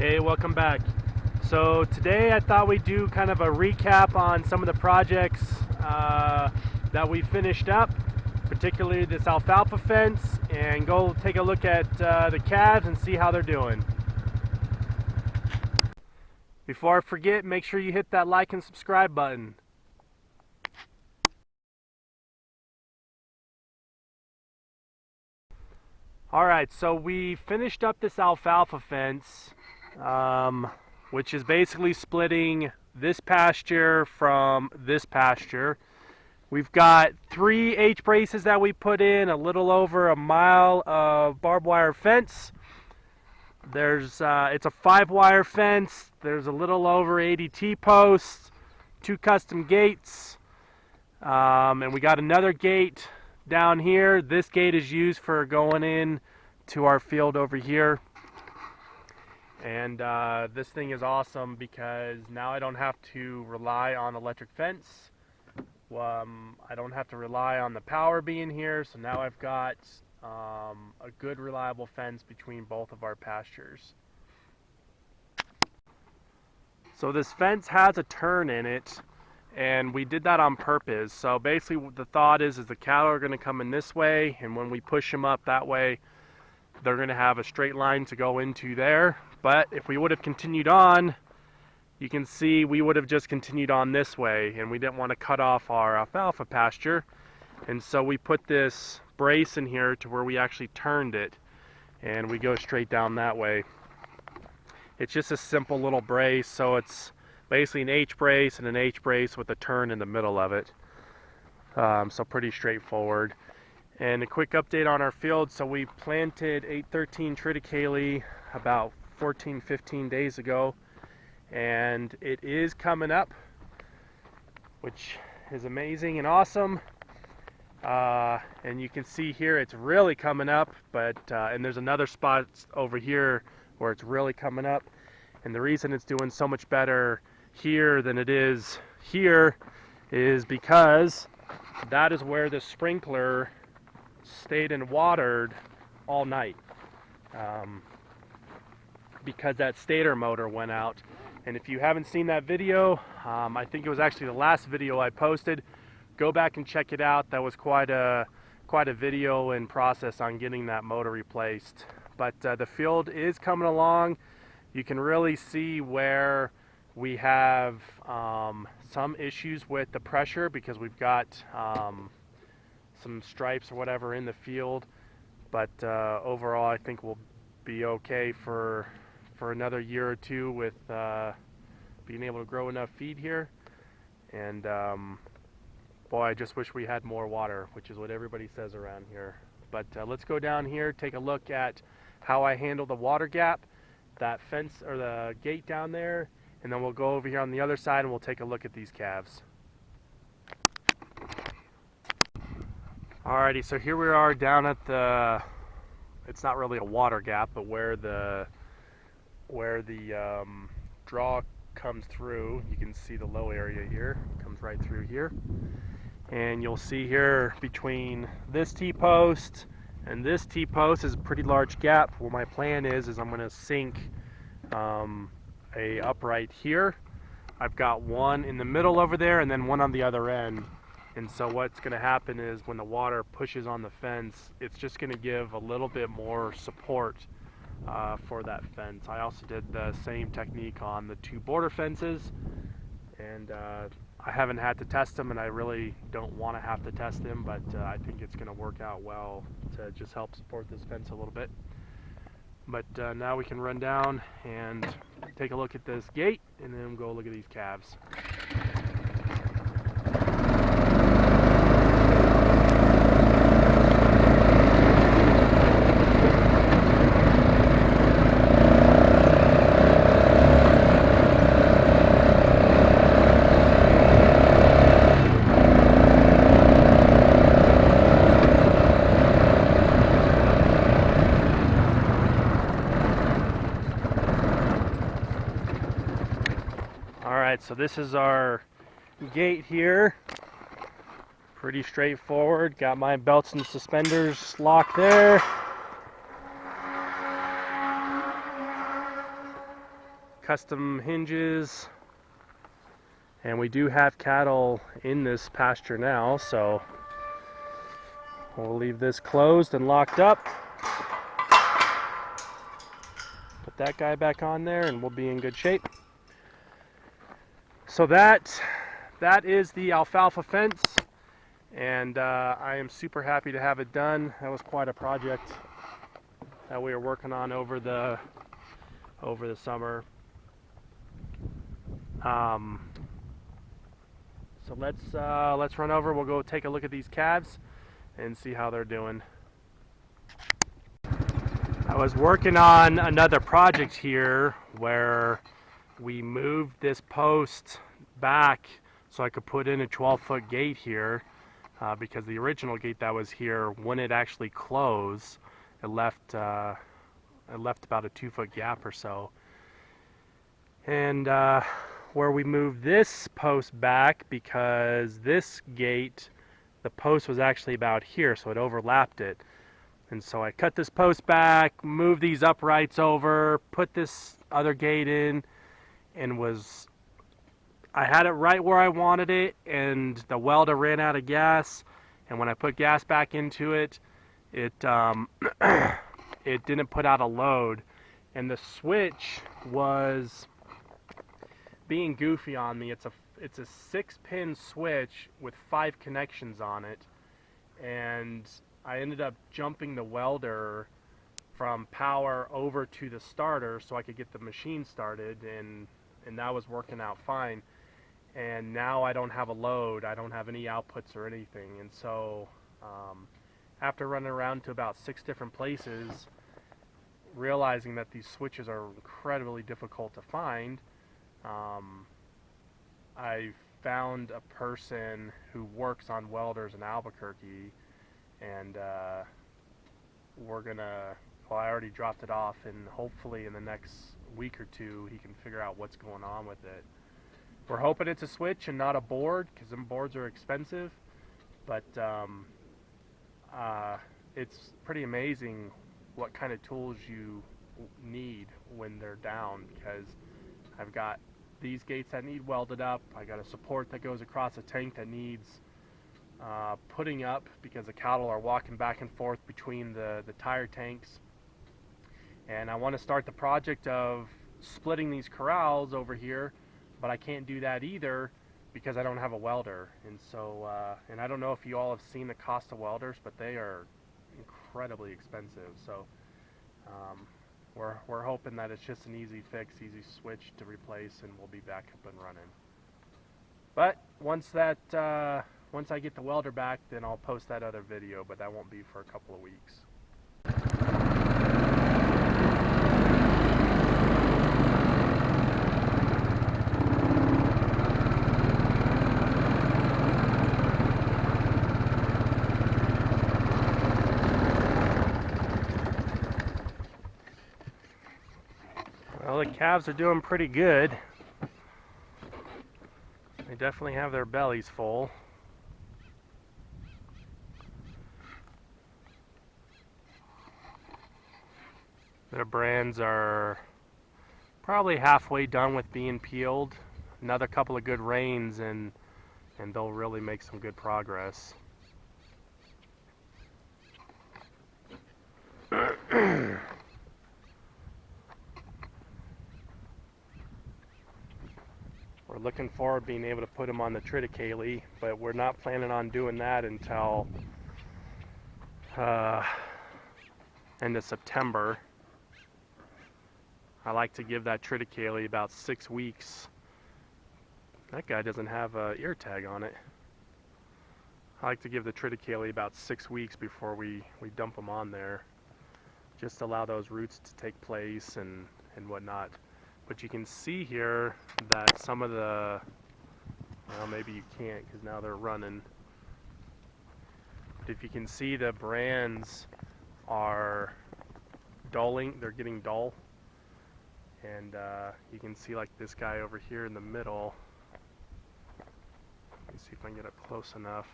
Hey, welcome back. So today I thought we'd do kind of a recap on some of the projects that we finished up, particularly this alfalfa fence, and go take a look at the calves and see how they're doing. Before I forget, make sure you hit that like and subscribe button. Alright, so we finished up this alfalfa fence, which is basically splitting this pasture from this pasture. We've got 3 H braces that we put in, a little over a mile of barbed wire fence. It's a 5-wire fence. There's a little over 80 T-posts, 2 custom gates, and we got another gate down here. This gate is used for going in to our field over here. And this thing is awesome because now I don't have to rely on electric fence. I don't have to rely on the power being here, so now I've got a good reliable fence between both of our pastures. So this fence has a turn in it, and we did that on purpose. So basically the thought is the cattle are going to come in this way, and when we push them up that way, they're going to have a straight line to go into there. But if we would have continued on, you can see we would have just continued on this way, and we didn't want to cut off our alfalfa pasture. And so we put this brace in here to where we actually turned it, and we go straight down that way. It's just a simple little brace, so it's basically an H brace and an H brace with a turn in the middle of it. So pretty straightforward. And a quick update on our field. So we planted 813 triticale about 14-15 days ago, and it is coming up, which is amazing and awesome. And you can see here it's really coming up, but and there's another spot over here where it's really coming up. And the reason it's doing so much better here than it is here is because that is where the sprinkler stayed and watered all night, because that stator motor went out. And if you haven't seen that video, I think it was actually the last video I posted. Go back and check it out. That was quite a video and process on getting that motor replaced. But the field is coming along. You can really see where we have some issues with the pressure because we've got some stripes or whatever in the field. But overall, I think we'll be okay for another year or two with being able to grow enough feed here. And boy, I just wish we had more water, which is what everybody says around here. But let's go down here, take a look at how I handle the water gap, that fence or the gate down there, and then we'll go over here on the other side and we'll take a look at these calves. Alrighty, so here we are down at the, it's not really a water gap, but where the draw comes through. You can see the low area here, it comes right through here. And you'll see here between this T-post and this T-post is a pretty large gap. Well, my plan is I'm going to sink a upright here. I've got one in the middle over there and then one on the other end. And so what's going to happen is when the water pushes on the fence, it's just going to give a little bit more support for that fence. I also did the same technique on the 2 border fences, and I haven't had to test them, and I really don't want to have to test them, but I think it's going to work out well to just help support this fence a little bit. But now we can run down and take a look at this gate, and then go look at these calves. Alright, so this is our gate here. Pretty straightforward. Got my belts and suspenders locked there. custom hinges. And we do have cattle in this pasture now, so we'll leave this closed and locked up. Put that guy back on there and we'll be in good shape. So that is the alfalfa fence, and I am super happy to have it done. That was quite a project that we were working on over the summer. So let's run over. We'll go take a look at these calves and see how they're doing. I was working on another project here where we moved this post back so I could put in a 12-foot gate here, because the original gate that was here, when it actually closed, it left about a 2-foot gap or so. And where we moved this post back, because this gate, the post was actually about here, so it overlapped it. And so I cut this post back, moved these uprights over, put this other gate in, and I had it right where I wanted it, and the welder ran out of gas, and when I put gas back into it, it it didn't put out a load, and the switch was being goofy on me. It's a 6-pin switch with 5 connections on it, and I ended up jumping the welder from power over to the starter so I could get the machine started, and that was working out fine. And now I don't have a load, I don't have any outputs or anything, and so after running around to about 6 different places, realizing that these switches are incredibly difficult to find, I found a person who works on welders in Albuquerque, and I already dropped it off, and hopefully in the next week or 2 he can figure out what's going on with it. We're hoping it's a switch and not a board, because them boards are expensive, but it's pretty amazing what kind of tools you need when they're down, because I've got these gates that need welded up, I got a support that goes across a tank that needs putting up because the cattle are walking back and forth between the tire tanks, and I want to start the project of splitting these corrals over here, but I can't do that either because I don't have a welder. And so and I don't know if you all have seen the cost of welders, but they are incredibly expensive. So we're hoping that it's just an easy fix, easy switch to replace, and we'll be back up and running. But once I get the welder back, then I'll post that other video, but that won't be for a couple of weeks. Well, the calves are doing pretty good. They definitely have their bellies full. Their brands are probably halfway done with being peeled. Another couple of good rains and they'll really make some good progress. We're looking forward to being able to put them on the triticale, but we're not planning on doing that until end of September. I like to give that triticale about 6 weeks. That guy doesn't have an ear tag on it. I like to give the triticale about 6 weeks before we dump them on there. Just allow those roots to take place and whatnot. But you can see here that some of the, well, maybe you can't because now they're running. But if you can see, the brands are dulling, they're getting dull. And you can see like this guy over here in the middle. Let me see if I can get up close enough.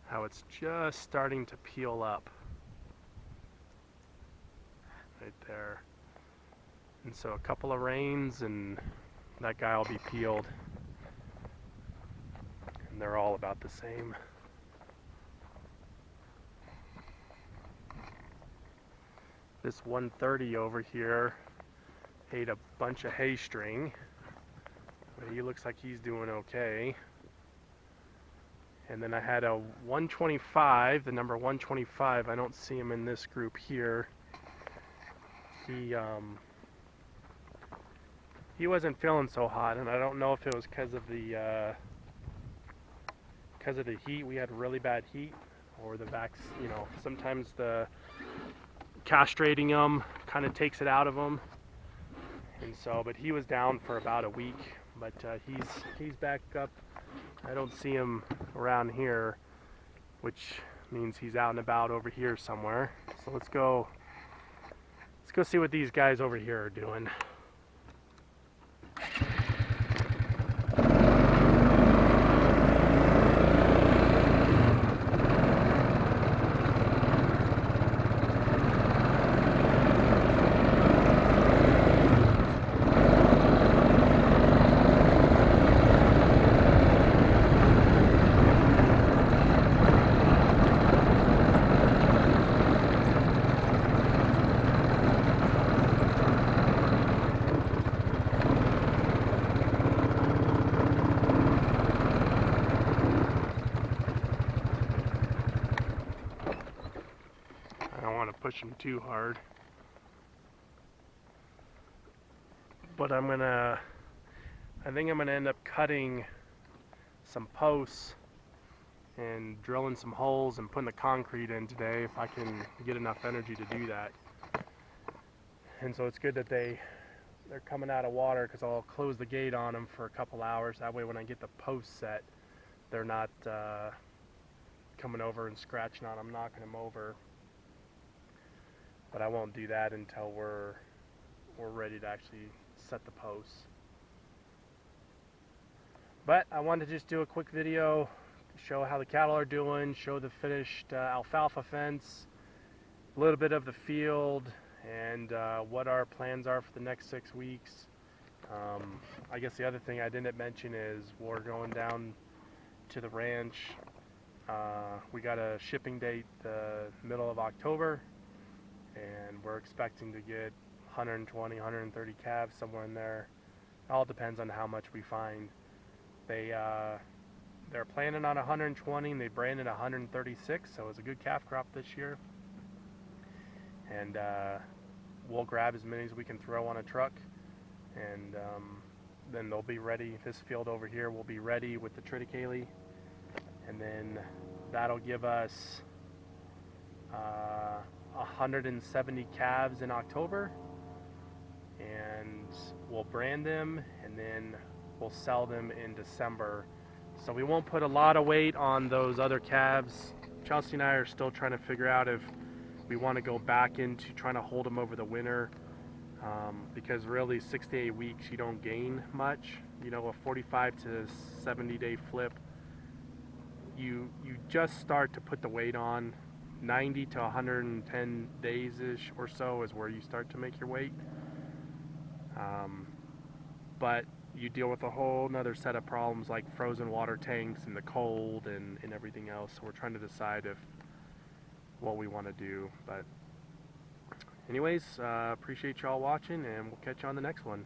How it's just starting to peel up. Right there. And so a couple of rains and that guy will be peeled. And they're all about the same. This 130 over here ate a bunch of hay string, but he looks like he's doing okay. And then I had a 125, the number 125. I don't see him in this group here. He wasn't feeling so hot, and I don't know if it was because of the heat. We had really bad heat, or the you know, sometimes the castrating them kind of takes it out of them. And so, but he was down for about a week, but he's back up. I don't see him around here, which means he's out and about over here somewhere. So let's go see what these guys over here are doing. I don't want to push them too hard, but I think I'm gonna end up cutting some posts and drilling some holes and putting the concrete in today if I can get enough energy to do that. And so it's good that they're coming out of water, because I'll close the gate on them for a couple hours. That way when I get the post set, they're not coming over and scratching on them, knocking them over. But I won't do that until we're ready to actually set the posts. But I wanted to just do a quick video to show how the cattle are doing, show the finished alfalfa fence, a little bit of the field, and what our plans are for the next 6 weeks. I guess the other thing I didn't mention is we're going down to the ranch. We got a shipping date the middle of October, and we're expecting to get 120, 130 calves, somewhere in there. It all depends on how much we find. They're planning on 120, and they branded 136, so it's a good calf crop this year. And we'll grab as many as we can throw on a truck, and then they'll be ready. This field over here will be ready with the triticale, and then that'll give us 170 calves in October, and we'll brand them, and then we'll sell them in December. So we won't put a lot of weight on those other calves. Chelsea and I are still trying to figure out if we want to go back into trying to hold them over the winter, because really 6 to 8 weeks you don't gain much. You know, a 45 to 70 day flip, you just start to put the weight on. 90 to 110 days-ish or so is where you start to make your weight. But you deal with a whole nother set of problems like frozen water tanks and the cold and everything else. So we're trying to decide what we want to do. But anyways, appreciate y'all watching, and we'll catch you on the next one.